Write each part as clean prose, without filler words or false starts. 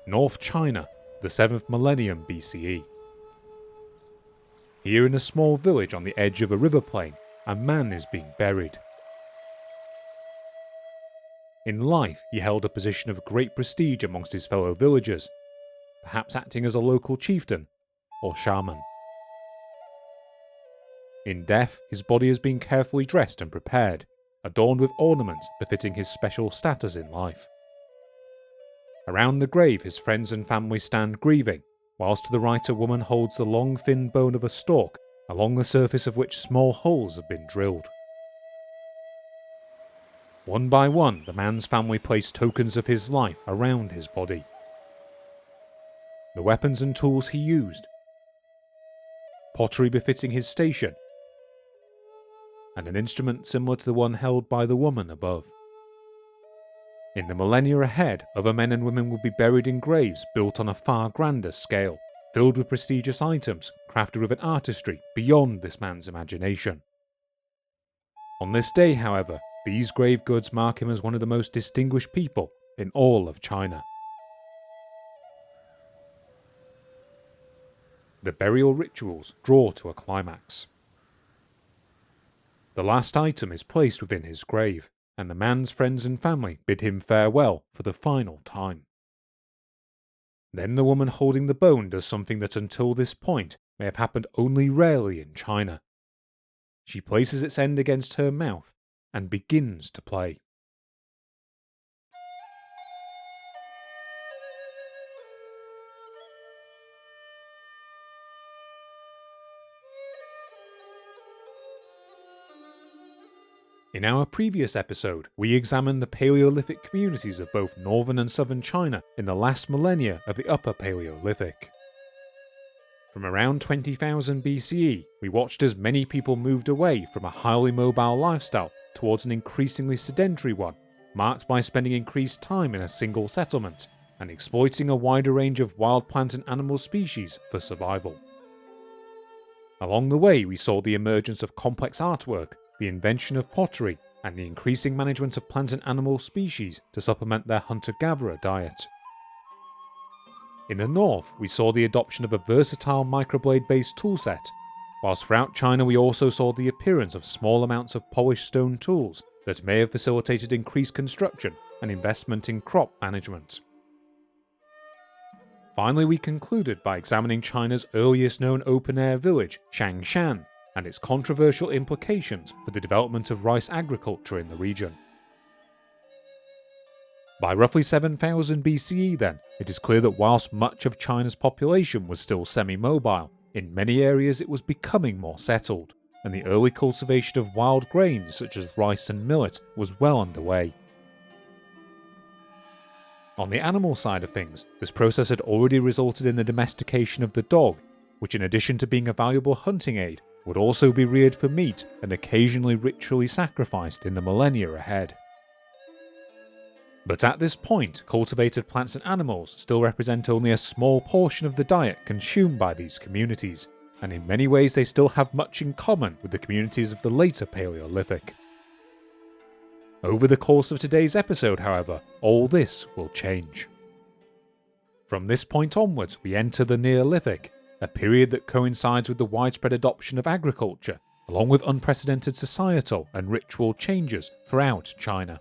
North China, the 7th millennium BCE. Here in a small village on the edge of a river plain, a man is being buried. In life, he held a position of great prestige amongst his fellow villagers, perhaps acting as a local chieftain or shaman. In death, his body has been carefully dressed and prepared, adorned with ornaments befitting his special status in life. Around the grave, his friends and family stand grieving, whilst to the right a woman holds the long thin bone of a stalk, along the surface of which small holes have been drilled. One by one, the man's family place tokens of his life around his body. The weapons and tools he used, pottery befitting his station, and an instrument similar to the one held by the woman above. In the millennia ahead, other men and women will be buried in graves built on a far grander scale, filled with prestigious items crafted with an artistry beyond this man's imagination. On this day, however, these grave goods mark him as one of the most distinguished people in all of China. The burial rituals draw to a climax. The last item is placed within his grave, and the man's friends and family bid him farewell for the final time. Then the woman holding the bone does something that until this point may have happened only rarely in China. She places its end against her mouth and begins to play. In our previous episode, we examined the Paleolithic communities of both northern and southern China in the last millennia of the Upper Paleolithic. From around 20,000 BCE, we watched as many people moved away from a highly mobile lifestyle towards an increasingly sedentary one, marked by spending increased time in a single settlement and exploiting a wider range of wild plant and animal species for survival. Along the way, we saw the emergence of complex artwork, the invention of pottery, and the increasing management of plant and animal species to supplement their hunter-gatherer diet. In the north, we saw the adoption of a versatile microblade-based toolset, whilst throughout China we also saw the appearance of small amounts of polished stone tools that may have facilitated increased construction and investment in crop management. Finally, we concluded by examining China's earliest known open-air village, Shangshan, and its controversial implications for the development of rice agriculture in the region. By roughly 7000 BCE then, it is clear that whilst much of China's population was still semi-mobile, in many areas it was becoming more settled, and the early cultivation of wild grains such as rice and millet was well underway. On the animal side of things, this process had already resulted in the domestication of the dog, which in addition to being a valuable hunting aid, would also be reared for meat and occasionally ritually sacrificed in the millennia ahead. But at this point, cultivated plants and animals still represent only a small portion of the diet consumed by these communities, and in many ways they still have much in common with the communities of the later Paleolithic. Over the course of today's episode, however, all this will change. From this point onwards, we enter the Neolithic, a period that coincides with the widespread adoption of agriculture, along with unprecedented societal and ritual changes throughout China.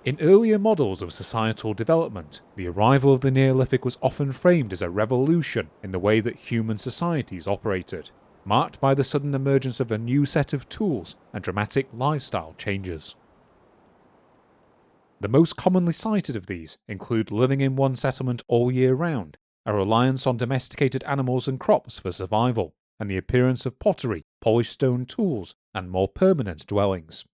In earlier models of societal development, the arrival of the Neolithic was often framed as a revolution in the way that human societies operated, marked by the sudden emergence of a new set of tools and dramatic lifestyle changes. The most commonly cited of these include living in one settlement all year round, a reliance on domesticated animals and crops for survival, and the appearance of pottery, polished stone tools, and more permanent dwellings.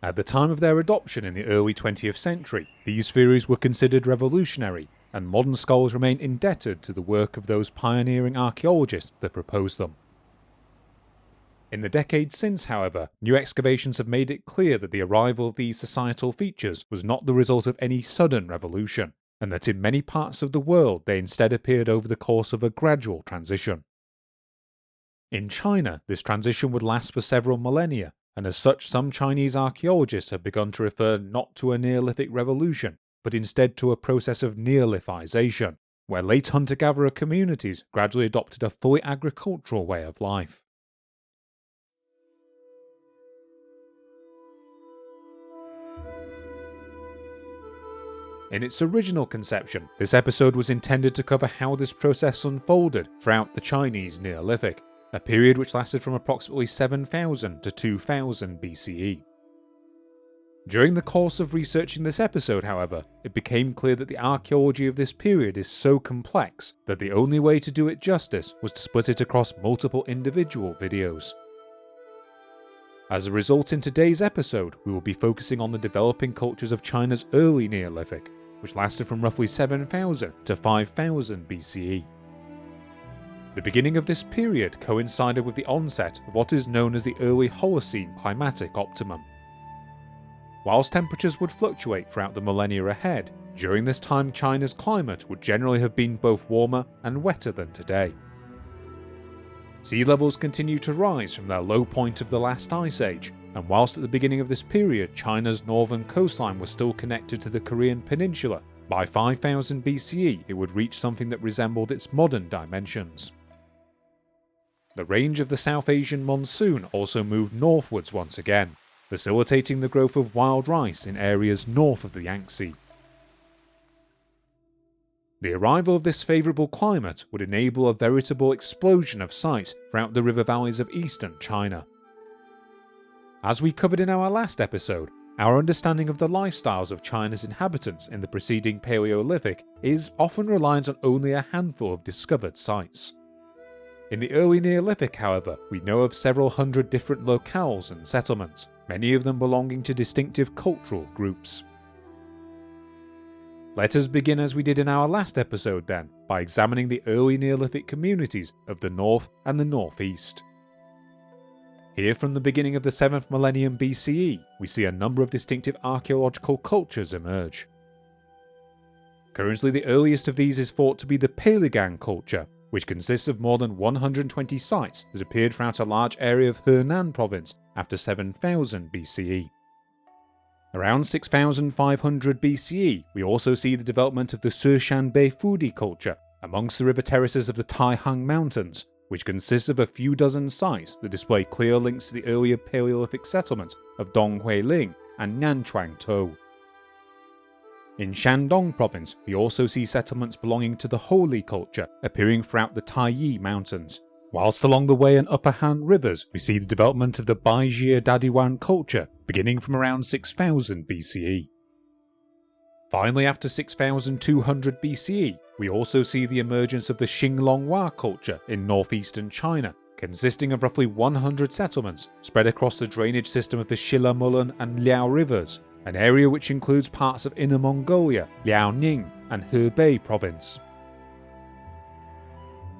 At the time of their adoption in the early 20th century, these theories were considered revolutionary, and modern scholars remain indebted to the work of those pioneering archaeologists that proposed them. In the decades since, however, new excavations have made it clear that the arrival of these societal features was not the result of any sudden revolution, and that in many parts of the world they instead appeared over the course of a gradual transition. In China, this transition would last for several millennia, and as such some Chinese archaeologists have begun to refer not to a Neolithic revolution, but instead to a process of Neolithization, where late hunter-gatherer communities gradually adopted a fully agricultural way of life. In its original conception, this episode was intended to cover how this process unfolded throughout the Chinese Neolithic, a period which lasted from approximately 7000 to 2000 BCE. During the course of researching this episode, however, it became clear that the archaeology of this period is so complex that the only way to do it justice was to split it across multiple individual videos. As a result, in today's episode, we will be focusing on the developing cultures of China's early Neolithic, which lasted from roughly 7000 to 5000 BCE. The beginning of this period coincided with the onset of what is known as the early Holocene climatic optimum. Whilst temperatures would fluctuate throughout the millennia ahead, during this time China's climate would generally have been both warmer and wetter than today. Sea levels continued to rise from their low point of the last ice age, and whilst at the beginning of this period China's northern coastline was still connected to the Korean peninsula, by 5000 BCE it would reach something that resembled its modern dimensions. The range of the South Asian monsoon also moved northwards once again, facilitating the growth of wild rice in areas north of the Yangzi. The arrival of this favourable climate would enable a veritable explosion of sites throughout the river valleys of eastern China. As we covered in our last episode, our understanding of the lifestyles of China's inhabitants in the preceding Paleolithic is often reliant on only a handful of discovered sites. In the early Neolithic, however, we know of several hundred different locales and settlements, many of them belonging to distinctive cultural groups. Let us begin as we did in our last episode then, by examining the early Neolithic communities of the north and the northeast. Here from the beginning of the 7th millennium BCE, we see a number of distinctive archaeological cultures emerge. Currently the earliest of these is thought to be the Peligang culture, which consists of more than 120 sites that appeared throughout a large area of Henan province after 7000 BCE. Around 6500 BCE, we also see the development of the Sishanbei Fudi culture amongst the river terraces of the Taihang Mountains, which consists of a few dozen sites that display clear links to the earlier Paleolithic settlements of Donghuiling and Nanchuangtou. In Shandong province, we also see settlements belonging to the Holy culture appearing throughout the Taiyi Mountains, whilst along the Wei and Upper Han rivers we see the development of the Baijia Dadiwan culture beginning from around 6000 BCE. Finally, after 6200 BCE, we also see the emergence of the Xinglonghua culture in northeastern China, consisting of roughly 100 settlements spread across the drainage system of the Shilla Mulan and Liao rivers, an area which includes parts of Inner Mongolia, Liaoning, and Hebei province.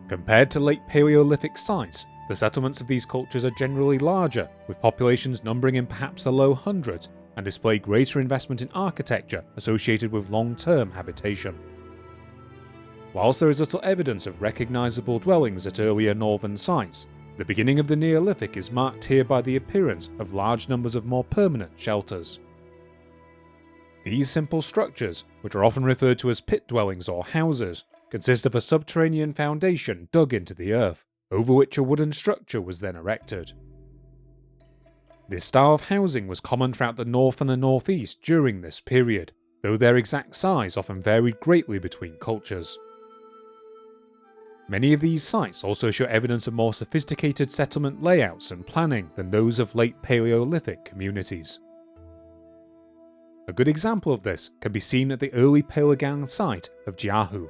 Compared to late Paleolithic sites, the settlements of these cultures are generally larger, with populations numbering in perhaps the low hundreds, and display greater investment in architecture associated with long-term habitation. Whilst there is little evidence of recognisable dwellings at earlier northern sites, the beginning of the Neolithic is marked here by the appearance of large numbers of more permanent shelters. These simple structures, which are often referred to as pit dwellings or houses, consist of a subterranean foundation dug into the earth, over which a wooden structure was then erected. This style of housing was common throughout the north and the northeast during this period, though their exact size often varied greatly between cultures. Many of these sites also show evidence of more sophisticated settlement layouts and planning than those of late Paleolithic communities. A good example of this can be seen at the early Peligang site of Jiahu.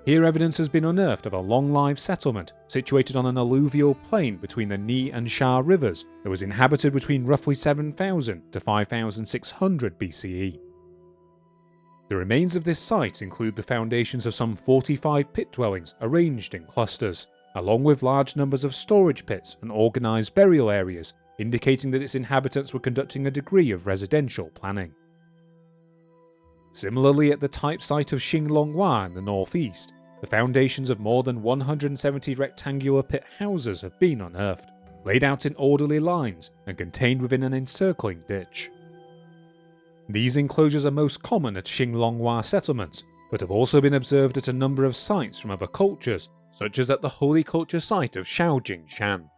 Here evidence has been unearthed of a long-lived settlement situated on an alluvial plain between the Ni and Sha rivers that was inhabited between roughly 7000 to 5600 BCE. The remains of this site include the foundations of some 45 pit dwellings arranged in clusters, along with large numbers of storage pits and organised burial areas, indicating that its inhabitants were conducting a degree of residential planning. Similarly, at the type site of Xinglonghua in the northeast, the foundations of more than 170 rectangular pit houses have been unearthed, laid out in orderly lines and contained within an encircling ditch. These enclosures are most common at Xinglonghua settlements, but have also been observed at a number of sites from other cultures, such as at the holy culture site of Shaojingshan.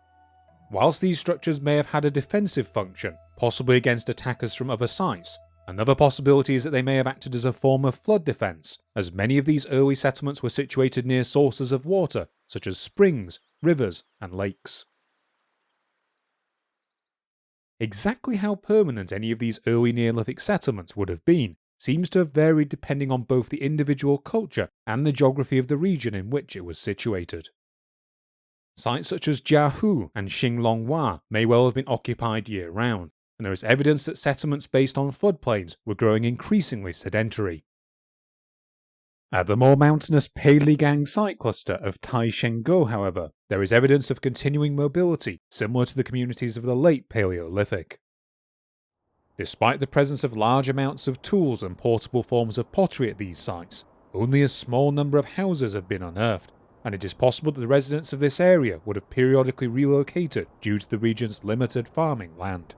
Whilst these structures may have had a defensive function, possibly against attackers from other sites, another possibility is that they may have acted as a form of flood defence, as many of these early settlements were situated near sources of water, such as springs, rivers, and lakes. Exactly how permanent any of these early Neolithic settlements would have been seems to have varied depending on both the individual culture and the geography of the region in which it was situated. Sites such as Jiahu and Xinglonghua may well have been occupied year-round, and there is evidence that settlements based on floodplains were growing increasingly sedentary. At the more mountainous Peiligang site cluster of Taishengou, however, there is evidence of continuing mobility similar to the communities of the late Paleolithic. Despite the presence of large amounts of tools and portable forms of pottery at these sites, only a small number of houses have been unearthed, and it is possible that the residents of this area would have periodically relocated due to the region's limited farming land.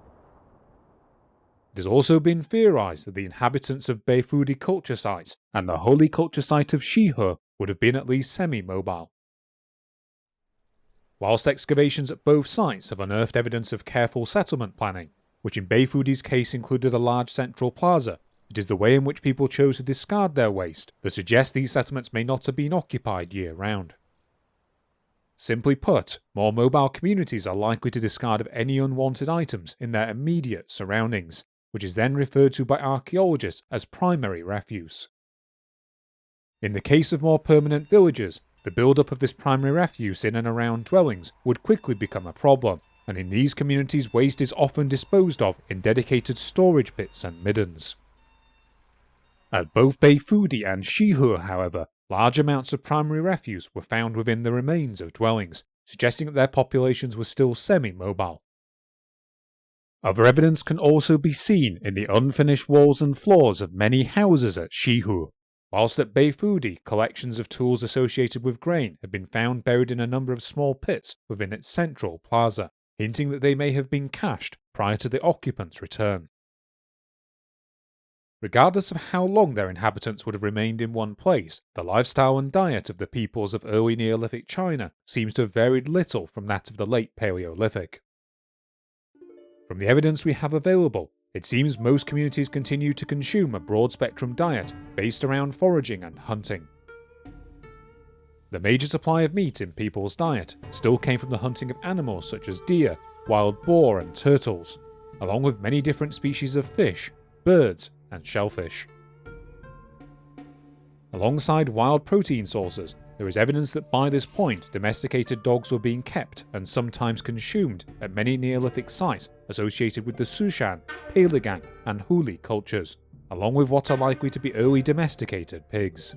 It has also been theorized that the inhabitants of Beifudi culture sites and the holy culture site of Shihe would have been at least semi-mobile. Whilst excavations at both sites have unearthed evidence of careful settlement planning, which in Beifudi's case included a large central plaza, it is the way in which people chose to discard their waste that suggests these settlements may not have been occupied year-round. Simply put, more mobile communities are likely to discard of any unwanted items in their immediate surroundings, which is then referred to by archaeologists as primary refuse. In the case of more permanent villages, the build-up of this primary refuse in and around dwellings would quickly become a problem, and in these communities waste is often disposed of in dedicated storage pits and middens. At both Beifudi and Shihe, however, large amounts of primary refuse were found within the remains of dwellings, suggesting that their populations were still semi-mobile. Other evidence can also be seen in the unfinished walls and floors of many houses at Shihe. Whilst at Beifudi, collections of tools associated with grain have been found buried in a number of small pits within its central plaza, hinting that they may have been cached prior to the occupants' return. Regardless of how long their inhabitants would have remained in one place, the lifestyle and diet of the peoples of early Neolithic China seems to have varied little from that of the late Paleolithic. From the evidence we have available, it seems most communities continue to consume a broad-spectrum diet based around foraging and hunting. The major supply of meat in people's diet still came from the hunting of animals such as deer, wild boar and turtles, along with many different species of fish, birds, and shellfish. Alongside wild protein sources, there is evidence that by this point domesticated dogs were being kept and sometimes consumed at many Neolithic sites associated with the Sushan, Peiligang, and Huli cultures, along with what are likely to be early domesticated pigs.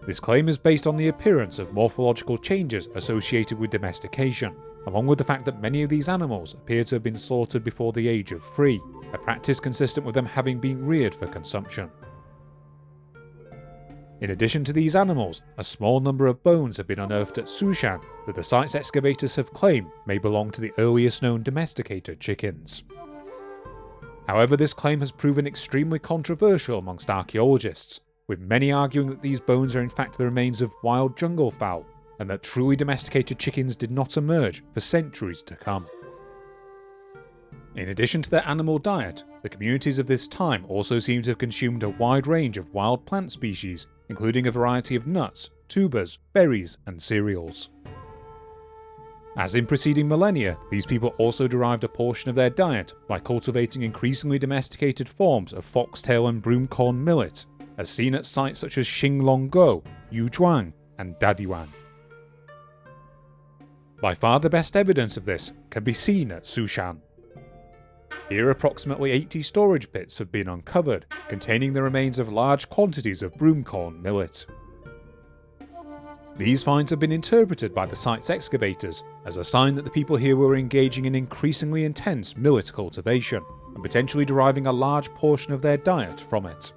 This claim is based on the appearance of morphological changes associated with domestication, along with the fact that many of these animals appear to have been slaughtered before the age of 3, a practice consistent with them having been reared for consumption. In addition to these animals, a small number of bones have been unearthed at Sushan that the site's excavators have claimed may belong to the earliest known domesticated chickens. However, this claim has proven extremely controversial amongst archaeologists, with many arguing that these bones are in fact the remains of wild jungle fowl, and that truly domesticated chickens did not emerge for centuries to come. In addition to their animal diet, the communities of this time also seem to have consumed a wide range of wild plant species, including a variety of nuts, tubers, berries, and cereals. As in preceding millennia, these people also derived a portion of their diet by cultivating increasingly domesticated forms of foxtail and broomcorn millet, as seen at sites such as Xinglonggou, Yuzhuang, and Dadiwan. By far the best evidence of this can be seen at Sushan. Here approximately 80 storage pits have been uncovered, containing the remains of large quantities of broomcorn millet. These finds have been interpreted by the site's excavators as a sign that the people here were engaging in increasingly intense millet cultivation, and potentially deriving a large portion of their diet from it.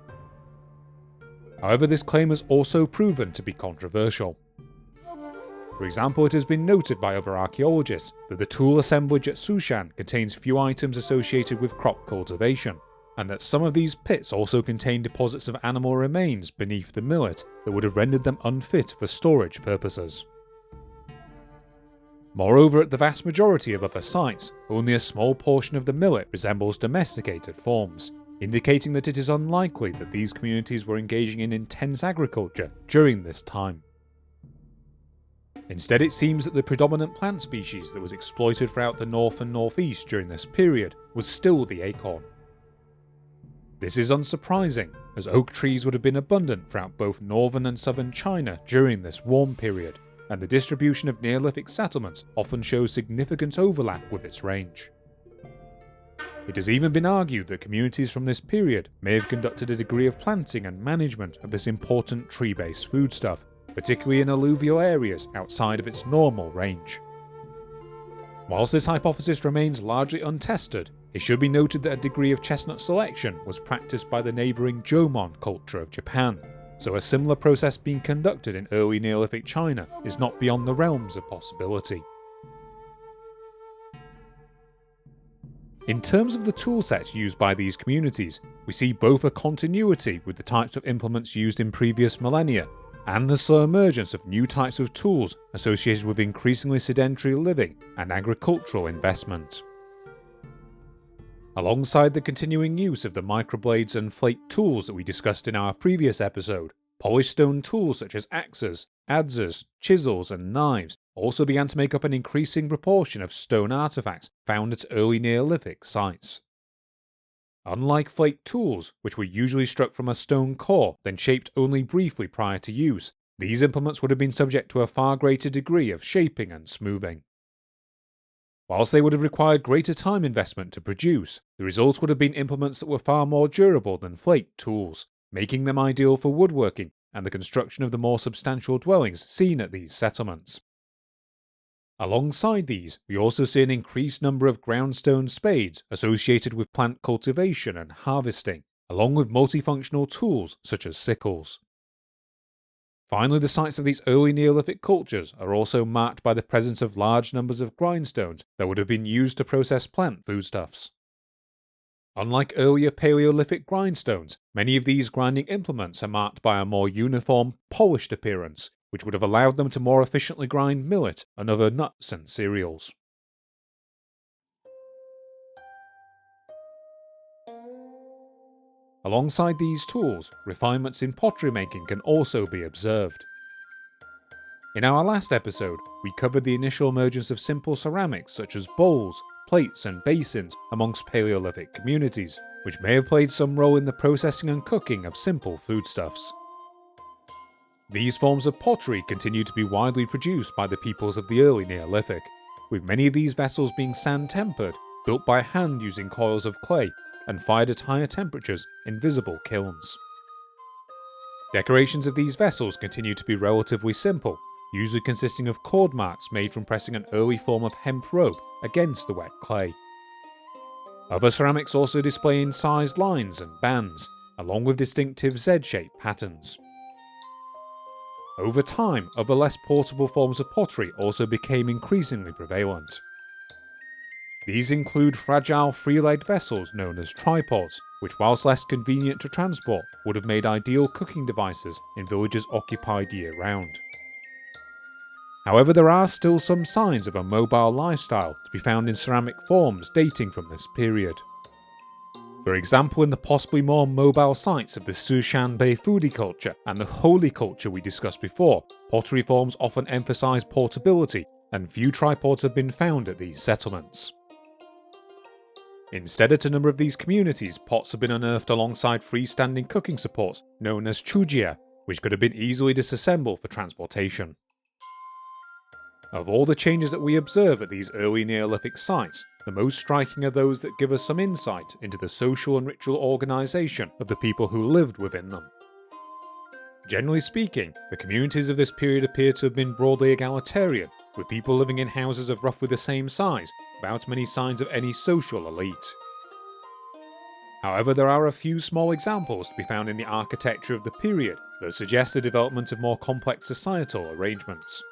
However, this claim has also proven to be controversial. For example, it has been noted by other archaeologists that the tool assemblage at Sushan contains few items associated with crop cultivation, and that some of these pits also contain deposits of animal remains beneath the millet that would have rendered them unfit for storage purposes. Moreover, at the vast majority of other sites, only a small portion of the millet resembles domesticated forms, indicating that it is unlikely that these communities were engaging in intense agriculture during this time. Instead, it seems that the predominant plant species that was exploited throughout the north and northeast during this period was still the acorn. This is unsurprising, as oak trees would have been abundant throughout both northern and southern China during this warm period, and the distribution of Neolithic settlements often shows significant overlap with its range. It has even been argued that communities from this period may have conducted a degree of planting and management of this important tree-based foodstuff, particularly in alluvial areas outside of its normal range. Whilst this hypothesis remains largely untested, it should be noted that a degree of chestnut selection was practiced by the neighbouring Jomon culture of Japan, so a similar process being conducted in early Neolithic China is not beyond the realms of possibility. In terms of the toolsets used by these communities, we see both a continuity with the types of implements used in previous millennia, and the slow emergence of new types of tools associated with increasingly sedentary living and agricultural investment. Alongside the continuing use of the microblades and flake tools that we discussed in our previous episode, polished stone tools such as axes, adzes, chisels and knives also began to make up an increasing proportion of stone artifacts found at early Neolithic sites. Unlike flake tools, which were usually struck from a stone core then shaped only briefly prior to use, these implements would have been subject to a far greater degree of shaping and smoothing. Whilst they would have required greater time investment to produce, the results would have been implements that were far more durable than flake tools, making them ideal for woodworking and the construction of the more substantial dwellings seen at these settlements. Alongside these, we also see an increased number of groundstone spades associated with plant cultivation and harvesting, along with multifunctional tools such as sickles. Finally, the sites of these early Neolithic cultures are also marked by the presence of large numbers of grindstones that would have been used to process plant foodstuffs. Unlike earlier Paleolithic grindstones, many of these grinding implements are marked by a more uniform, polished appearance, which would have allowed them to more efficiently grind millet and other nuts and cereals. Alongside these tools, refinements in pottery making can also be observed. In our last episode, we covered the initial emergence of simple ceramics such as bowls, plates and basins amongst Paleolithic communities, which may have played some role in the processing and cooking of simple foodstuffs. These forms of pottery continue to be widely produced by the peoples of the early Neolithic, with many of these vessels being sand-tempered, built by hand using coils of clay, and fired at higher temperatures in visible kilns. Decorations of these vessels continue to be relatively simple, usually consisting of cord marks made from pressing an early form of hemp rope against the wet clay. Other ceramics also display incised lines and bands, along with distinctive Z-shaped patterns. Over time, other less portable forms of pottery also became increasingly prevalent. These include fragile three-legged vessels known as tripods, which whilst less convenient to transport, would have made ideal cooking devices in villages occupied year-round. However, there are still some signs of a mobile lifestyle to be found in ceramic forms dating from this period. For example, in the possibly more mobile sites of the Sushan Bay foodie culture and the holy culture we discussed before, pottery forms often emphasise portability, and few tripods have been found at these settlements. Instead, at a number of these communities, pots have been unearthed alongside freestanding cooking supports known as chujia, which could have been easily disassembled for transportation. Of all the changes that we observe at these early Neolithic sites, the most striking are those that give us some insight into the social and ritual organisation of the people who lived within them. Generally speaking, the communities of this period appear to have been broadly egalitarian, with people living in houses of roughly the same size, without many signs of any social elite. However, there are a few small examples to be found in the architecture of the period that suggest the development of more complex societal arrangements.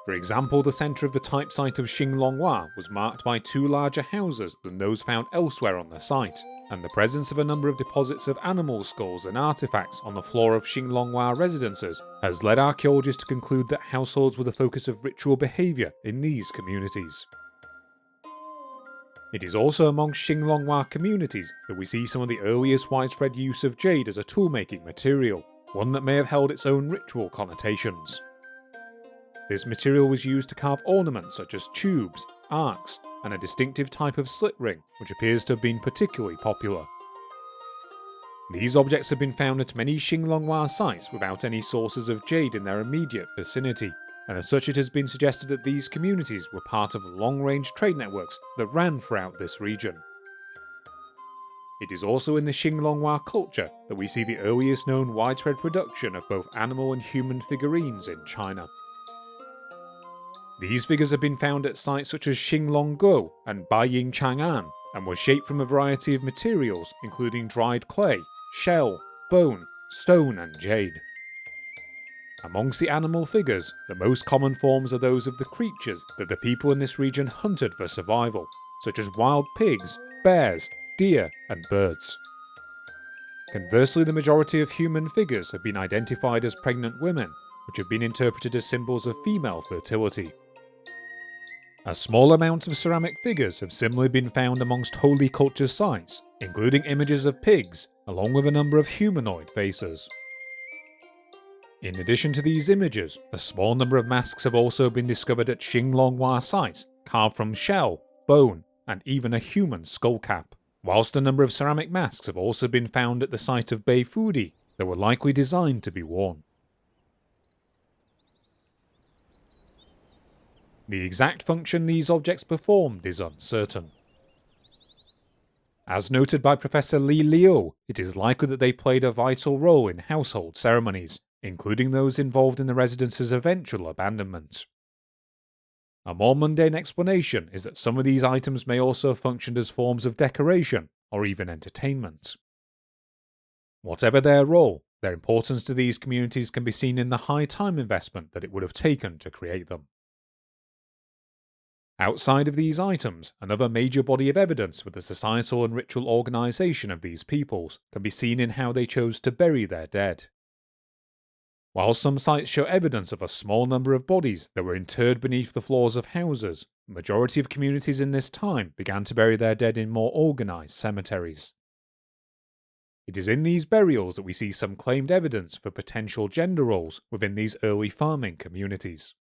For example, the centre of the type site of Xinglonghua was marked by 2 larger houses than those found elsewhere on the site, and the presence of a number of deposits of animal skulls and artefacts on the floor of Xinglonghua residences has led archaeologists to conclude that households were the focus of ritual behaviour in these communities. It is also among Xinglonghua communities that we see some of the earliest widespread use of jade as a tool-making material, one that may have held its own ritual connotations. This material was used to carve ornaments such as tubes, arcs, and a distinctive type of slit ring, which appears to have been particularly popular. These objects have been found at many Xinglonghua sites without any sources of jade in their immediate vicinity, and as such it has been suggested that these communities were part of long-range trade networks that ran throughout this region. It is also in the Xinglonghua culture that we see the earliest known widespread production of both animal and human figurines in China. These figures have been found at sites such as Xinglongguo and Baiying Chang'an, and were shaped from a variety of materials including dried clay, shell, bone, stone and jade. Amongst the animal figures, the most common forms are those of the creatures that the people in this region hunted for survival, such as wild pigs, bears, deer and birds. Conversely, the majority of human figures have been identified as pregnant women, which have been interpreted as symbols of female fertility. A small amount of ceramic figures have similarly been found amongst holy culture sites, including images of pigs, along with a number of humanoid faces. In addition to these images, a small number of masks have also been discovered at Xinglonghua sites, carved from shell, bone, and even a human skull cap, whilst a number of ceramic masks have also been found at the site of Beifudi that were likely designed to be worn. The exact function these objects performed is uncertain. As noted by Professor Li Liu, it is likely that they played a vital role in household ceremonies, including those involved in the residence's eventual abandonment. A more mundane explanation is that some of these items may also have functioned as forms of decoration or even entertainment. Whatever their role, their importance to these communities can be seen in the high time investment that it would have taken to create them. Outside of these items, another major body of evidence for the societal and ritual organisation of these peoples can be seen in how they chose to bury their dead. While some sites show evidence of a small number of bodies that were interred beneath the floors of houses, the majority of communities in this time began to bury their dead in more organised cemeteries. It is in these burials that we see some claimed evidence for potential gender roles within these early farming communities.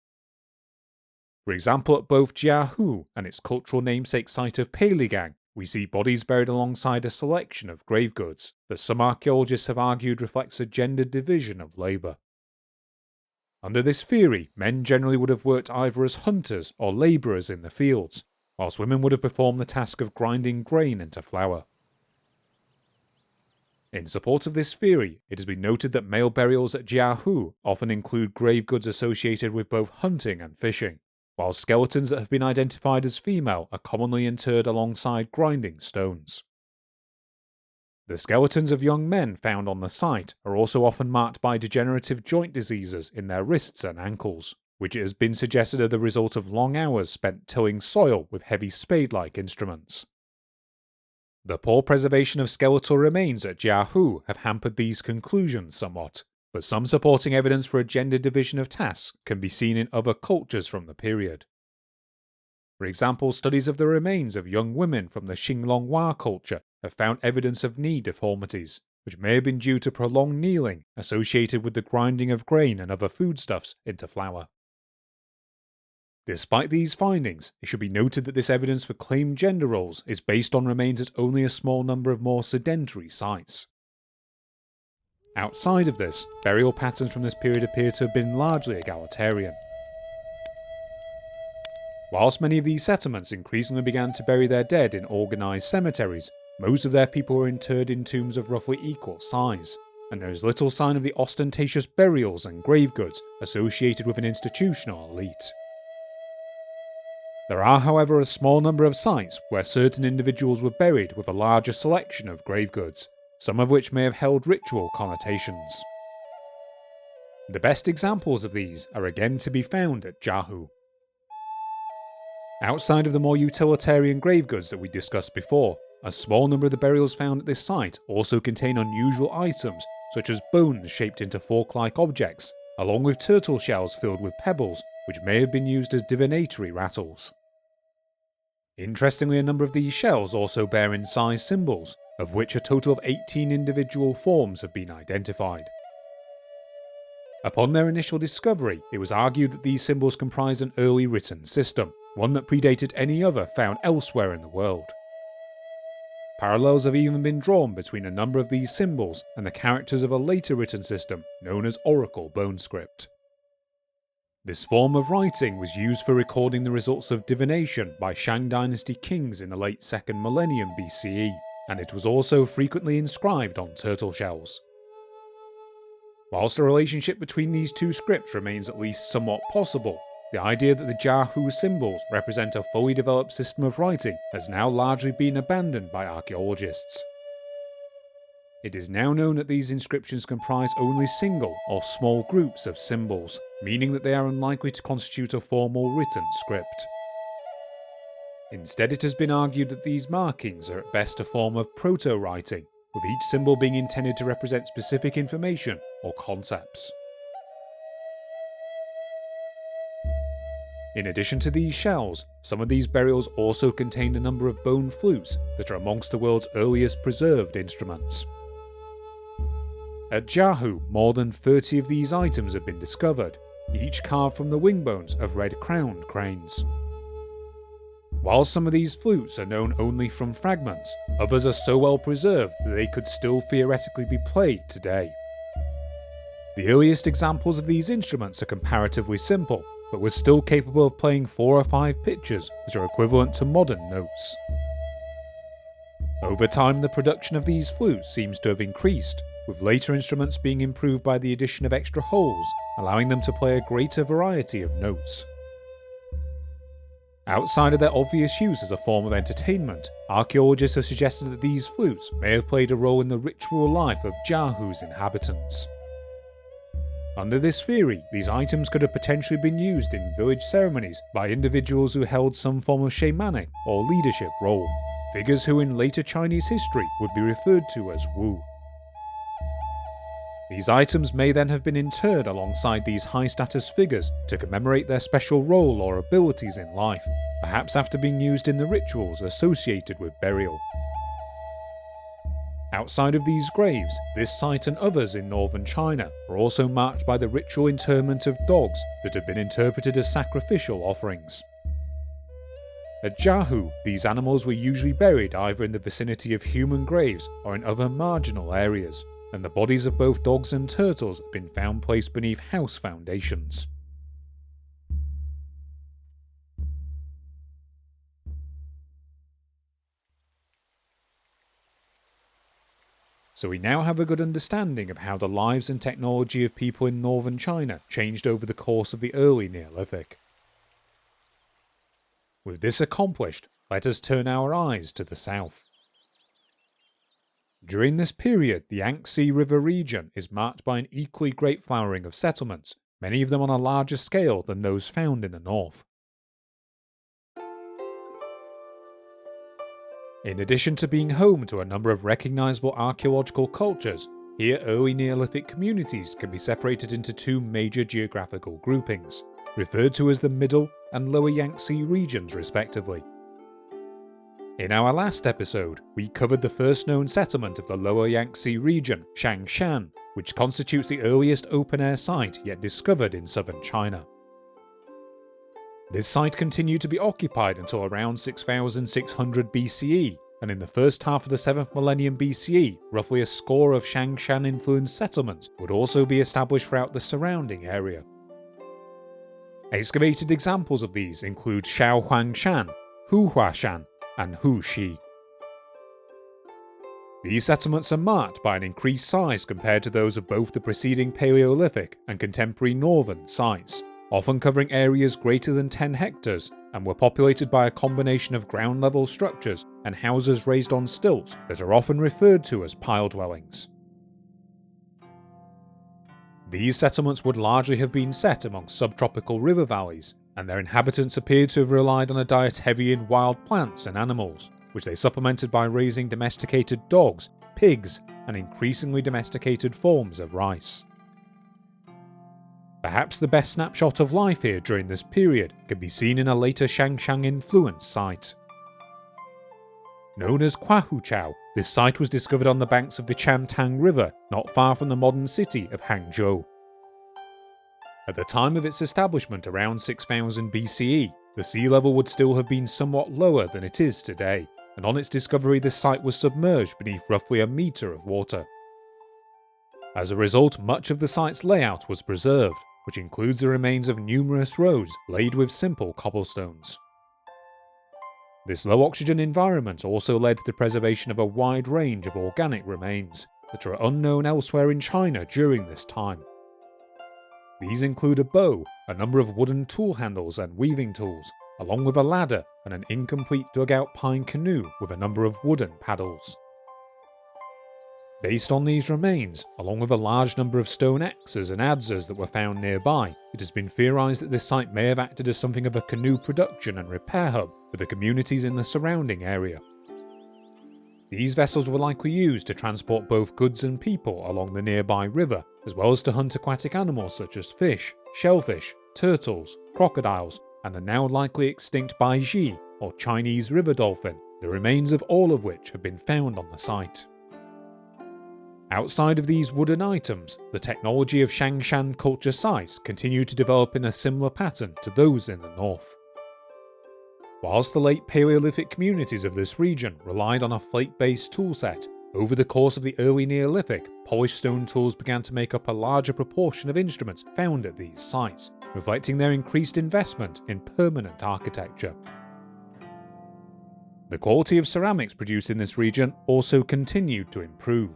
For example, at both Jiahu and its cultural namesake site of Peiligang, we see bodies buried alongside a selection of grave goods that some archaeologists have argued reflects a gendered division of labour. Under this theory, men generally would have worked either as hunters or labourers in the fields, whilst women would have performed the task of grinding grain into flour. In support of this theory, it has been noted that male burials at Jiahu often include grave goods associated with both hunting and fishing, while skeletons that have been identified as female are commonly interred alongside grinding stones. The skeletons of young men found on the site are also often marked by degenerative joint diseases in their wrists and ankles, which it has been suggested are the result of long hours spent tilling soil with heavy spade-like instruments. The poor preservation of skeletal remains at Jiahu have hampered these conclusions somewhat, but some supporting evidence for a gender division of tasks can be seen in other cultures from the period. For example, studies of the remains of young women from the Xinglonghua culture have found evidence of knee deformities, which may have been due to prolonged kneeling associated with the grinding of grain and other foodstuffs into flour. Despite these findings, it should be noted that this evidence for claimed gender roles is based on remains at only a small number of more sedentary sites. Outside of this, burial patterns from this period appear to have been largely egalitarian. Whilst many of these settlements increasingly began to bury their dead in organised cemeteries, most of their people were interred in tombs of roughly equal size, and there is little sign of the ostentatious burials and grave goods associated with an institutional elite. There are, however, a small number of sites where certain individuals were buried with a larger selection of grave goods, some of which may have held ritual connotations. The best examples of these are again to be found at Jiahu. Outside of the more utilitarian grave goods that we discussed before, a small number of the burials found at this site also contain unusual items such as bones shaped into fork-like objects, along with turtle shells filled with pebbles which may have been used as divinatory rattles. Interestingly, a number of these shells also bear incised symbols, of which a total of 18 individual forms have been identified. Upon their initial discovery, it was argued that these symbols comprised an early written system, one that predated any other found elsewhere in the world. Parallels have even been drawn between a number of these symbols and the characters of a later written system known as Oracle Bone Script. This form of writing was used for recording the results of divination by Shang dynasty kings in the late 2nd millennium BCE, and it was also frequently inscribed on turtle shells. Whilst the relationship between these two scripts remains at least somewhat possible, the idea that the Jiahu symbols represent a fully developed system of writing has now largely been abandoned by archaeologists. It is now known that these inscriptions comprise only single or small groups of symbols, meaning that they are unlikely to constitute a formal written script. Instead, it has been argued that these markings are at best a form of proto-writing, with each symbol being intended to represent specific information or concepts. In addition to these shells, some of these burials also contained a number of bone flutes that are amongst the world's earliest preserved instruments. At Jiahu, more than 30 of these items have been discovered, each carved from the wing bones of red-crowned cranes. While some of these flutes are known only from fragments, others are so well preserved that they could still theoretically be played today. The earliest examples of these instruments are comparatively simple, but were still capable of playing 4 or 5 pitches that are equivalent to modern notes. Over time, the production of these flutes seems to have increased, with later instruments being improved by the addition of extra holes, allowing them to play a greater variety of notes. Outside of their obvious use as a form of entertainment, archaeologists have suggested that these flutes may have played a role in the ritual life of Jiahu's inhabitants. Under this theory, these items could have potentially been used in village ceremonies by individuals who held some form of shamanic or leadership role, figures who in later Chinese history would be referred to as Wu. These items may then have been interred alongside these high-status figures to commemorate their special role or abilities in life, perhaps after being used in the rituals associated with burial. Outside of these graves, this site and others in northern China are also marked by the ritual interment of dogs that have been interpreted as sacrificial offerings. At Jiahu, these animals were usually buried either in the vicinity of human graves or in other marginal areas, and the bodies of both dogs and turtles have been found placed beneath house foundations. So we now have a good understanding of how the lives and technology of people in northern China changed over the course of the early Neolithic. With this accomplished, let us turn our eyes to the south. During this period, the Yangzi River region is marked by an equally great flowering of settlements, many of them on a larger scale than those found in the north. In addition to being home to a number of recognisable archaeological cultures, here early Neolithic communities can be separated into 2 major geographical groupings, referred to as the Middle and Lower Yangzi regions respectively. In our last episode, we covered the first known settlement of the Lower Yangzi region, Shangshan, which constitutes the earliest open-air site yet discovered in southern China. This site continued to be occupied until around 6600 BCE, and in the first half of the 7th millennium BCE, roughly a score of Shangshan-influenced settlements would also be established throughout the surrounding area. Excavated examples of these include Shaohuangshan, Huhuashan, and Huxi. These settlements are marked by an increased size compared to those of both the preceding Paleolithic and contemporary northern sites, often covering areas greater than 10 hectares, and were populated by a combination of ground-level structures and houses raised on stilts that are often referred to as pile dwellings. These settlements would largely have been set among subtropical river valleys, and their inhabitants appear to have relied on a diet heavy in wild plants and animals, which they supplemented by raising domesticated dogs, pigs, and increasingly domesticated forms of rice. Perhaps the best snapshot of life here during this period can be seen in a later Xiangshang-influenced site. Known as Kwahuchao, this site was discovered on the banks of the Chantang River, not far from the modern city of Hangzhou. At the time of its establishment around 6000 BCE, the sea level would still have been somewhat lower than it is today, and on its discovery this site was submerged beneath roughly a metre of water. As a result, much of the site's layout was preserved, which includes the remains of numerous roads laid with simple cobblestones. This low-oxygen environment also led to the preservation of a wide range of organic remains that are unknown elsewhere in China during this time. These include a bow, a number of wooden tool handles and weaving tools, along with a ladder and an incomplete dug-out pine canoe with a number of wooden paddles. Based on these remains, along with a large number of stone axes and adzes that were found nearby, it has been theorised that this site may have acted as something of a canoe production and repair hub for the communities in the surrounding area. These vessels were likely used to transport both goods and people along the nearby river, as well as to hunt aquatic animals such as fish, shellfish, turtles, crocodiles, and the now likely extinct baiji, or Chinese river dolphin, the remains of all of which have been found on the site. Outside of these wooden items, the technology of Shangshan culture sites continued to develop in a similar pattern to those in the north. Whilst the late Paleolithic communities of this region relied on a flake-based toolset, over the course of the early Neolithic, polished stone tools began to make up a larger proportion of instruments found at these sites, reflecting their increased investment in permanent architecture. The quality of ceramics produced in this region also continued to improve.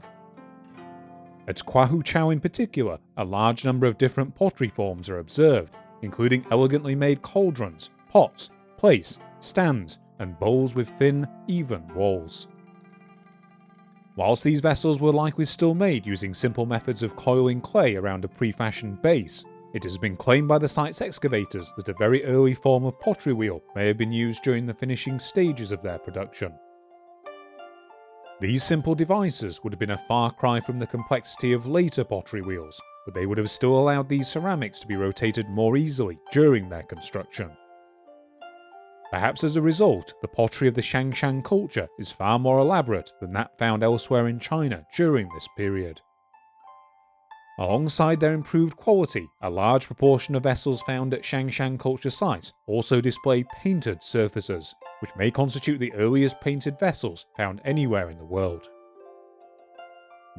At Kwahuchao in particular, a large number of different pottery forms are observed, including elegantly made cauldrons, pots, plates, stands, and bowls with thin, even walls. Whilst these vessels were likely still made using simple methods of coiling clay around a pre-fashioned base, it has been claimed by the site's excavators that a very early form of pottery wheel may have been used during the finishing stages of their production. These simple devices would have been a far cry from the complexity of later pottery wheels, but they would have still allowed these ceramics to be rotated more easily during their construction. Perhaps as a result, the pottery of the Shangshan culture is far more elaborate than that found elsewhere in China during this period. Alongside their improved quality, a large proportion of vessels found at Shangshan culture sites also display painted surfaces, which may constitute the earliest painted vessels found anywhere in the world.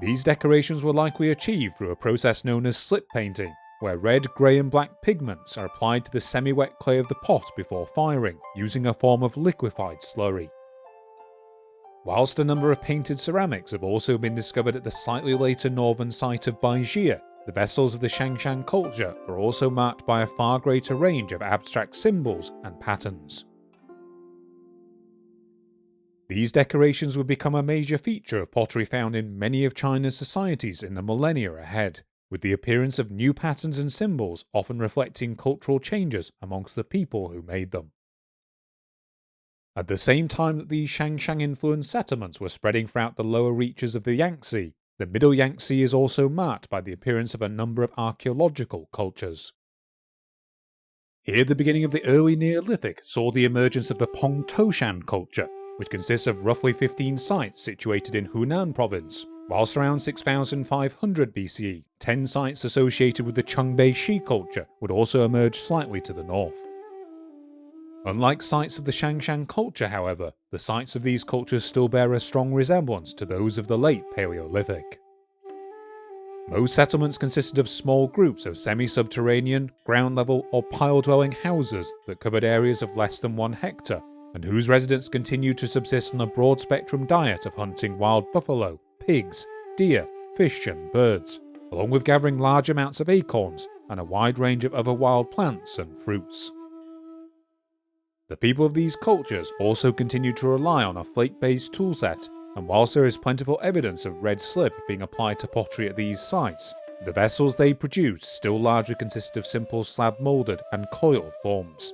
These decorations were likely achieved through a process known as slip painting, where red, grey and black pigments are applied to the semi-wet clay of the pot before firing, using a form of liquefied slurry. Whilst a number of painted ceramics have also been discovered at the slightly later northern site of Baijia, the vessels of the Shangshan culture are also marked by a far greater range of abstract symbols and patterns. These decorations would become a major feature of pottery found in many of China's societies in the millennia ahead, with the appearance of new patterns and symbols often reflecting cultural changes amongst the people who made them. At the same time that these Shangshan-influenced settlements were spreading throughout the lower reaches of the Yangzi, the middle Yangzi is also marked by the appearance of a number of archaeological cultures. Here the beginning of the early Neolithic saw the emergence of the Pongtoshan culture, which consists of roughly 15 sites situated in Hunan province, whilst around 6500 BCE, 10 sites associated with the Chongbei Shi culture would also emerge slightly to the north. Unlike sites of the Shangshan culture, however, the sites of these cultures still bear a strong resemblance to those of the late Paleolithic. Most settlements consisted of small groups of semi-subterranean, ground-level or pile-dwelling houses that covered areas of less than 1 hectare, and whose residents continued to subsist on a broad-spectrum diet of hunting wild buffalo, pigs, deer, fish and birds, along with gathering large amounts of acorns and a wide range of other wild plants and fruits. The people of these cultures also continued to rely on a flake-based toolset, and whilst there is plentiful evidence of red slip being applied to pottery at these sites, the vessels they produced still largely consisted of simple slab-moulded and coiled forms.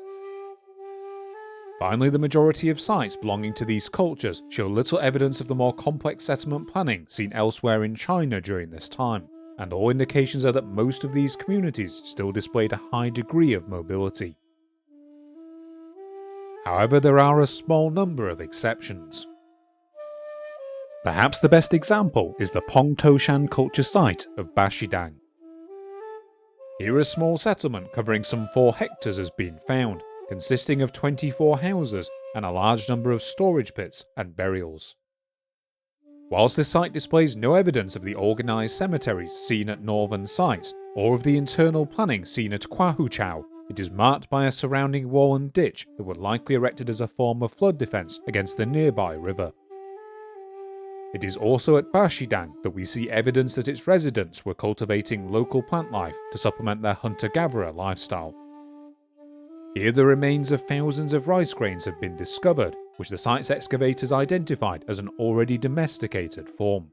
Finally, the majority of sites belonging to these cultures show little evidence of the more complex settlement planning seen elsewhere in China during this time, and all indications are that most of these communities still displayed a high degree of mobility. However, there are a small number of exceptions. Perhaps the best example is the Pongtoshan culture site of Bashidang. Here a small settlement covering some 4 hectares has been found, consisting of 24 houses and a large number of storage pits and burials. Whilst this site displays no evidence of the organised cemeteries seen at northern sites, or of the internal planning seen at Kwahuchao, it is marked by a surrounding wall and ditch that were likely erected as a form of flood defence against the nearby river. It is also at Bashidang that we see evidence that its residents were cultivating local plant life to supplement their hunter-gatherer lifestyle. Here the remains of thousands of rice grains have been discovered, which the site's excavators identified as an already domesticated form.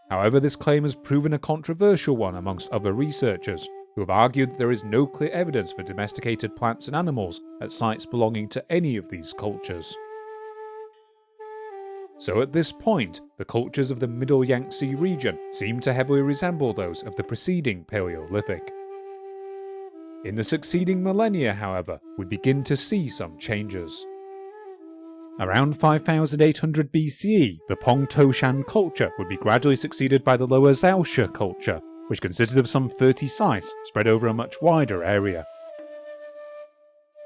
However, this claim has proven a controversial one amongst other researchers, who have argued that there is no clear evidence for domesticated plants and animals at sites belonging to any of these cultures. So at this point, the cultures of the Middle Yangzi region seem to heavily resemble those of the preceding Paleolithic. In the succeeding millennia, however, we begin to see some changes. Around 5800 BCE, the Pongtoshan culture would be gradually succeeded by the Lower Zhaoshe culture, which consisted of some 30 sites spread over a much wider area.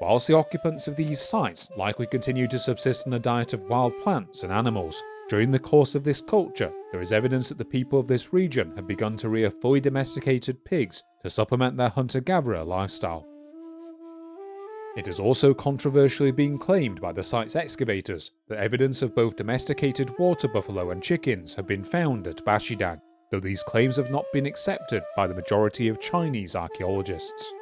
Whilst the occupants of these sites likely continued to subsist on a diet of wild plants and animals, during the course of this culture, there is evidence that the people of this region had begun to rear fully domesticated pigs to supplement their hunter-gatherer lifestyle. It has also controversially been claimed by the site's excavators that evidence of both domesticated water buffalo and chickens have been found at Bashidang, though these claims have not been accepted by the majority of Chinese archaeologists.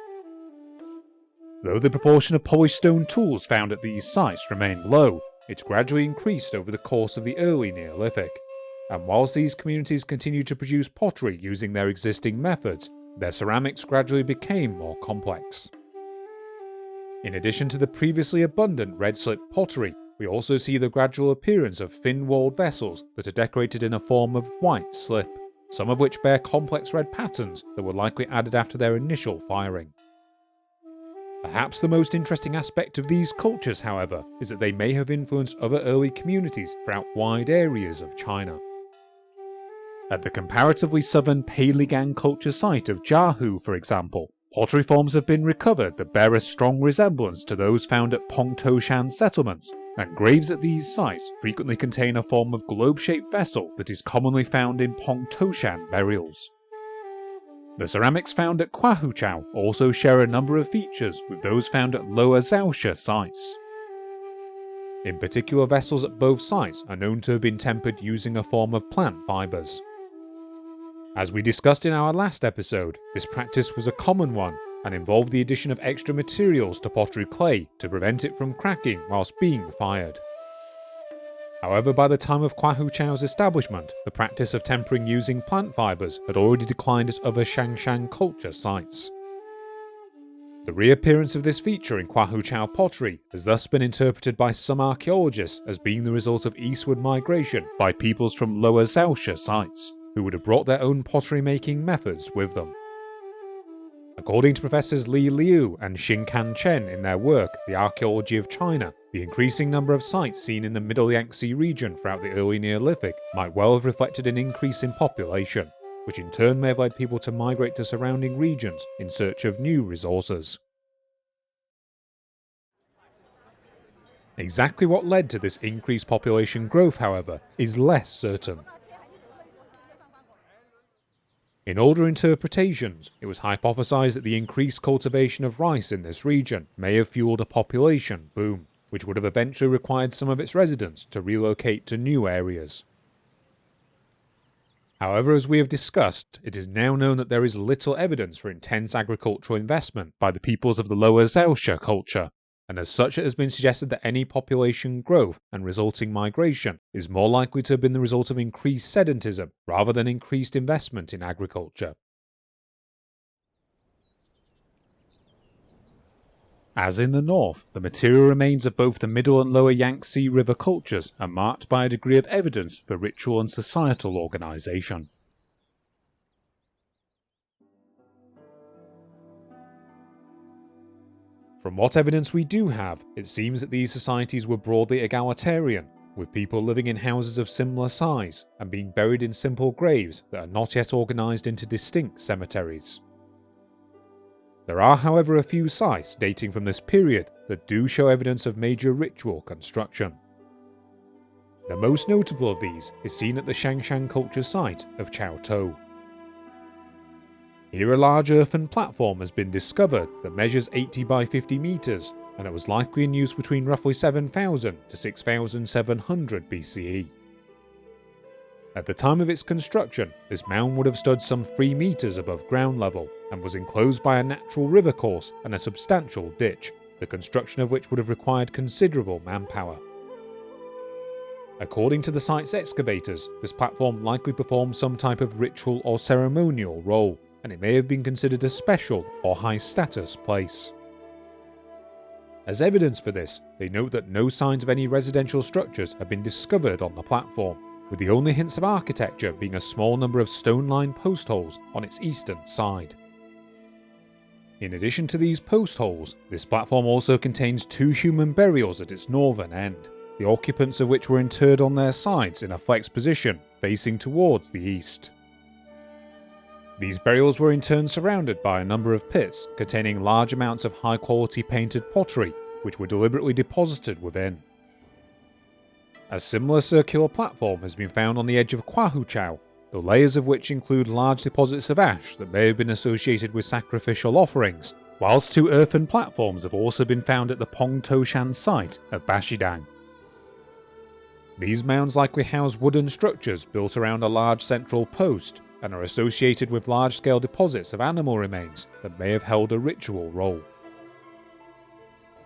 Though the proportion of polished stone tools found at these sites remained low, it gradually increased over the course of the early Neolithic, and whilst these communities continued to produce pottery using their existing methods, their ceramics gradually became more complex. In addition to the previously abundant red slip pottery, we also see the gradual appearance of thin-walled vessels that are decorated in a form of white slip, some of which bear complex red patterns that were likely added after their initial firing. Perhaps the most interesting aspect of these cultures, however, is that they may have influenced other early communities throughout wide areas of China. At the comparatively southern Peiligang culture site of Jiahu, for example, pottery forms have been recovered that bear a strong resemblance to those found at Pongtoshan settlements, and graves at these sites frequently contain a form of globe-shaped vessel that is commonly found in Pongtoshan burials. The ceramics found at Kwahuchao also share a number of features with those found at Lower Zhaoshe sites. In particular, vessels at both sites are known to have been tempered using a form of plant fibres. As we discussed in our last episode, this practice was a common one and involved the addition of extra materials to pottery clay to prevent it from cracking whilst being fired. However, by the time of Kwahuchao's establishment, the practice of tempering using plant fibres had already declined at other Shangshan culture sites. The reappearance of this feature in Kwahuchao pottery has thus been interpreted by some archaeologists as being the result of eastward migration by peoples from Lower Zhaoshe sites, who would have brought their own pottery-making methods with them. According to Professors Li Liu and Xinkan Chen in their work, The Archaeology of China, the increasing number of sites seen in the Middle Yangzi region throughout the early Neolithic might well have reflected an increase in population, which in turn may have led people to migrate to surrounding regions in search of new resources. Exactly what led to this increased population growth, however, is less certain. In older interpretations, it was hypothesized that the increased cultivation of rice in this region may have fueled a population boom, which would have eventually required some of its residents to relocate to new areas. However, as we have discussed, it is now known that there is little evidence for intense agricultural investment by the peoples of the Lower Xaosha culture, and as such it has been suggested that any population growth and resulting migration is more likely to have been the result of increased sedentism rather than increased investment in agriculture. As in the north, the material remains of both the middle and lower Yangzi river cultures are marked by a degree of evidence for ritual and societal organisation. From what evidence we do have, it seems that these societies were broadly egalitarian, with people living in houses of similar size and being buried in simple graves that are not yet organised into distinct cemeteries. There are, however, a few sites dating from this period that do show evidence of major ritual construction. The most notable of these is seen at the Shangshan culture site of Chaotou. Here a large earthen platform has been discovered that measures 80 by 50 metres, and it was likely in use between roughly 7000 to 6700 BCE. At the time of its construction, this mound would have stood some 3 metres above ground level, and was enclosed by a natural river course and a substantial ditch, the construction of which would have required considerable manpower. According to the site's excavators, this platform likely performed some type of ritual or ceremonial role, and it may have been considered a special or high-status place. As evidence for this, they note that no signs of any residential structures have been discovered on the platform, with the only hints of architecture being a small number of stone-lined post holes on its eastern side. In addition to these post holes, this platform also contains 2 human burials at its northern end, the occupants of which were interred on their sides in a flexed position, facing towards the east. These burials were in turn surrounded by a number of pits containing large amounts of high-quality painted pottery, which were deliberately deposited within. A similar circular platform has been found on the edge of Kwahuchao, the layers of which include large deposits of ash that may have been associated with sacrificial offerings, whilst 2 earthen platforms have also been found at the Pongtoshan site of Bashidang. These mounds likely house wooden structures built around a large central post, and are associated with large-scale deposits of animal remains that may have held a ritual role.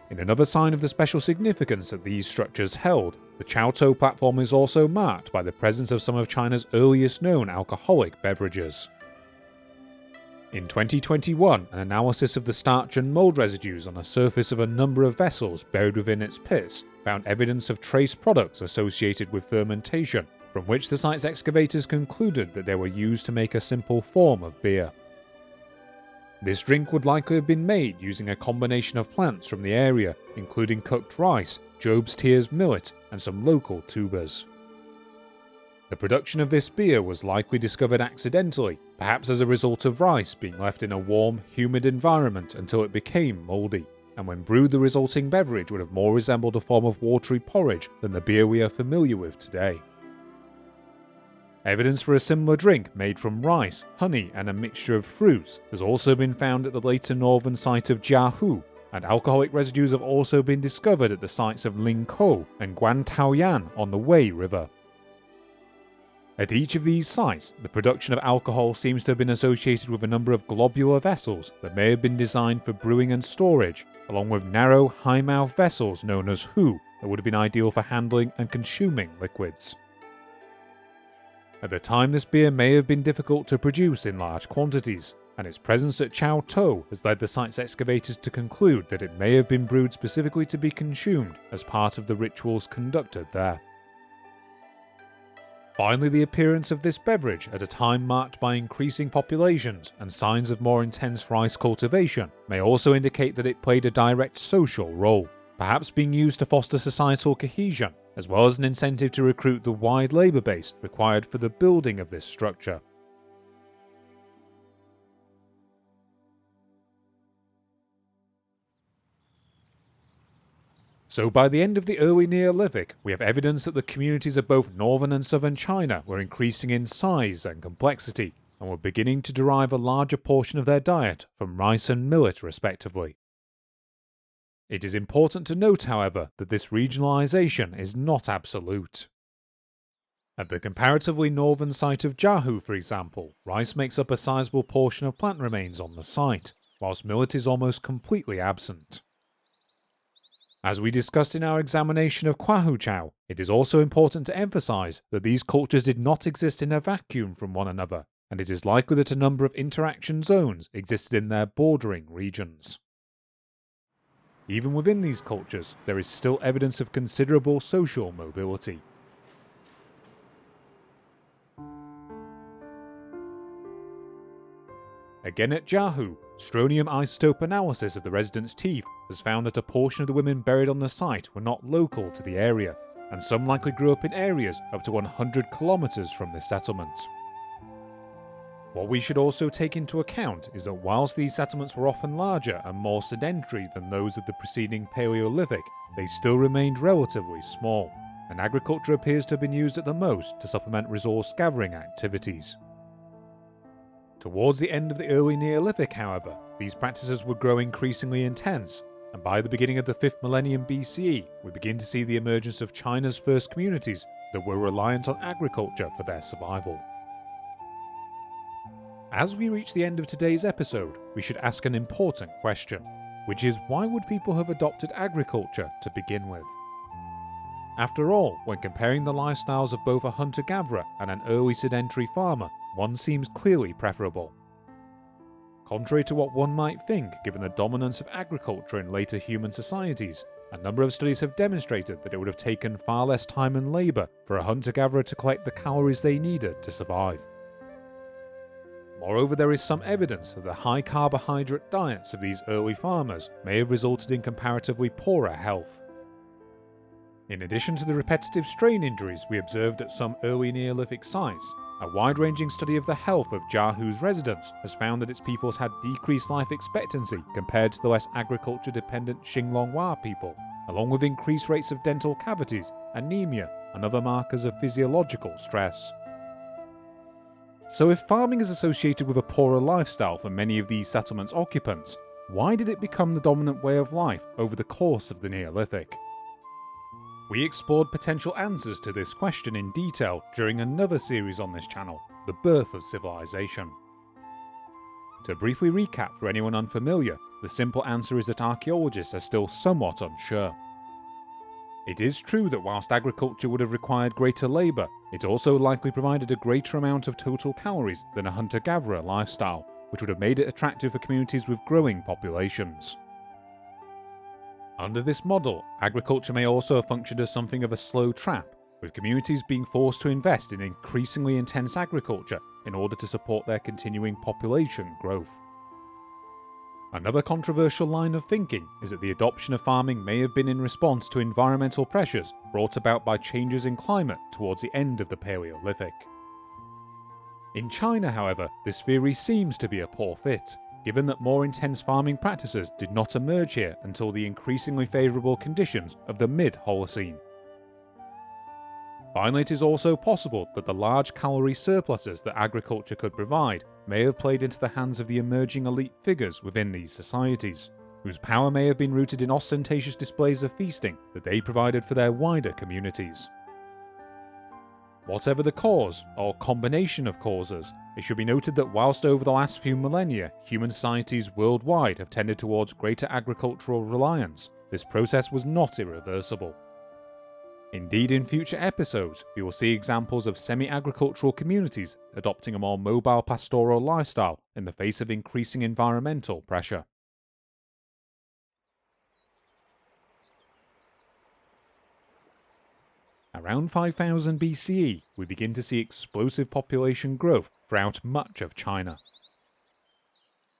In another sign of the special significance that these structures held, the Chaotou platform is also marked by the presence of some of China's earliest known alcoholic beverages. In 2021, an analysis of the starch and mould residues on the surface of a number of vessels buried within its pits found evidence of trace products associated with fermentation, from which the site's excavators concluded that they were used to make a simple form of beer. This drink would likely have been made using a combination of plants from the area, including cooked rice, Job's tears millet, and some local tubers. The production of this beer was likely discovered accidentally, perhaps as a result of rice being left in a warm, humid environment until it became mouldy, and when brewed the resulting beverage would have more resembled a form of watery porridge than the beer we are familiar with today. Evidence for a similar drink made from rice, honey, and a mixture of fruits has also been found at the later northern site of Jiahu, and alcoholic residues have also been discovered at the sites of Lingkou and Guantaoyan on the Wei River. At each of these sites, the production of alcohol seems to have been associated with a number of globular vessels that may have been designed for brewing and storage, along with narrow, high-mouth vessels known as hu that would have been ideal for handling and consuming liquids. At the time, this beer may have been difficult to produce in large quantities, and its presence at Chaotou has led the site's excavators to conclude that it may have been brewed specifically to be consumed as part of the rituals conducted there. Finally, the appearance of this beverage at a time marked by increasing populations and signs of more intense rice cultivation may also indicate that it played a direct social role, perhaps being used to foster societal cohesion, as well as an incentive to recruit the wide labour base required for the building of this structure. So by the end of the early Neolithic, we have evidence that the communities of both northern and southern China were increasing in size and complexity, and were beginning to derive a larger portion of their diet from rice and millet respectively. It is important to note, however, that this regionalisation is not absolute. At the comparatively northern site of Jiahu, for example, rice makes up a sizable portion of plant remains on the site, whilst millet is almost completely absent. As we discussed in our examination of Kwahuchao, it is also important to emphasise that these cultures did not exist in a vacuum from one another, and it is likely that a number of interaction zones existed in their bordering regions. Even within these cultures, there is still evidence of considerable social mobility. Again at Jiahu, strontium isotope analysis of the residents' teeth has found that a portion of the women buried on the site were not local to the area, and some likely grew up in areas up to 100 kilometres from this settlement. What we should also take into account is that whilst these settlements were often larger and more sedentary than those of the preceding Paleolithic, they still remained relatively small, and agriculture appears to have been used at the most to supplement resource gathering activities. Towards the end of the early Neolithic, however, these practices would grow increasingly intense, and by the beginning of the 5th millennium BCE, we begin to see the emergence of China's first communities that were reliant on agriculture for their survival. As we reach the end of today's episode, we should ask an important question, which is why would people have adopted agriculture to begin with? After all, when comparing the lifestyles of both a hunter-gatherer and an early sedentary farmer, one seems clearly preferable. Contrary to what one might think, given the dominance of agriculture in later human societies, a number of studies have demonstrated that it would have taken far less time and labour for a hunter-gatherer to collect the calories they needed to survive. Moreover, there is some evidence that the high carbohydrate diets of these early farmers may have resulted in comparatively poorer health. In addition to the repetitive strain injuries we observed at some early Neolithic sites, a wide-ranging study of the health of Jiahu's residents has found that its peoples had decreased life expectancy compared to the less agriculture-dependent Xinglonghua people, along with increased rates of dental cavities, anemia, and other markers of physiological stress. So if farming is associated with a poorer lifestyle for many of these settlements' occupants, why did it become the dominant way of life over the course of the Neolithic? We explored potential answers to this question in detail during another series on this channel, The Birth of Civilization. To briefly recap for anyone unfamiliar, the simple answer is that archaeologists are still somewhat unsure. It is true that whilst agriculture would have required greater labour, it also likely provided a greater amount of total calories than a hunter-gatherer lifestyle, which would have made it attractive for communities with growing populations. Under this model, agriculture may also have functioned as something of a slow trap, with communities being forced to invest in increasingly intense agriculture in order to support their continuing population growth. Another controversial line of thinking is that the adoption of farming may have been in response to environmental pressures brought about by changes in climate towards the end of the Paleolithic. In China, however, this theory seems to be a poor fit, given that more intense farming practices did not emerge here until the increasingly favourable conditions of the mid-Holocene. Finally, it is also possible that the large calorie surpluses that agriculture could provide may have played into the hands of the emerging elite figures within these societies, whose power may have been rooted in ostentatious displays of feasting that they provided for their wider communities. Whatever the cause, or combination of causes, it should be noted that whilst over the last few millennia human societies worldwide have tended towards greater agricultural reliance, this process was not irreversible. Indeed, in future episodes, we will see examples of semi-agricultural communities adopting a more mobile pastoral lifestyle in the face of increasing environmental pressure. Around 5000 BCE, we begin to see explosive population growth throughout much of China.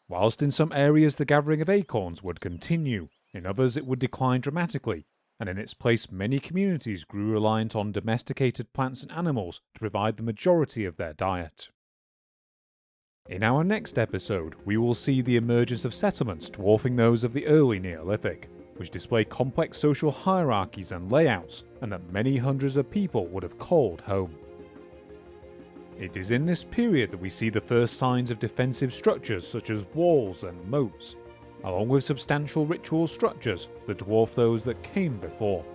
Whilst in some areas the gathering of acorns would continue, in others it would decline dramatically, and in its place many communities grew reliant on domesticated plants and animals to provide the majority of their diet. In our next episode, we will see the emergence of settlements dwarfing those of the early Neolithic, which display complex social hierarchies and layouts, and that many hundreds of people would have called home. It is in this period that we see the first signs of defensive structures such as walls and moats, along with substantial ritual structures that dwarf those that came before.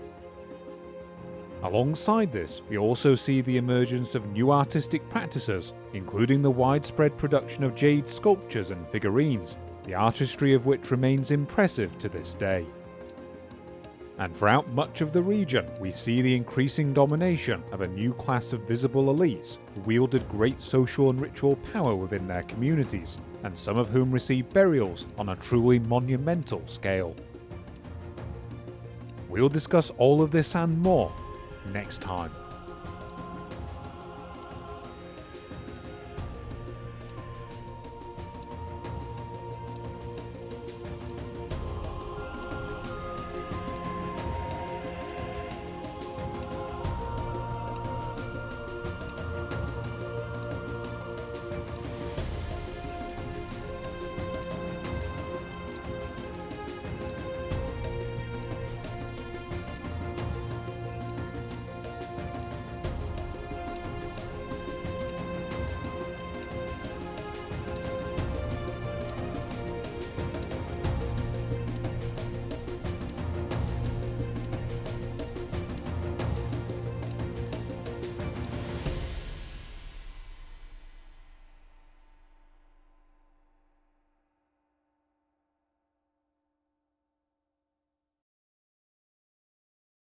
Alongside this, we also see the emergence of new artistic practices, including the widespread production of jade sculptures and figurines, the artistry of which remains impressive to this day. And throughout much of the region, we see the increasing domination of a new class of visible elites who wielded great social and ritual power within their communities, and some of whom received burials on a truly monumental scale. We'll discuss all of this and more next time.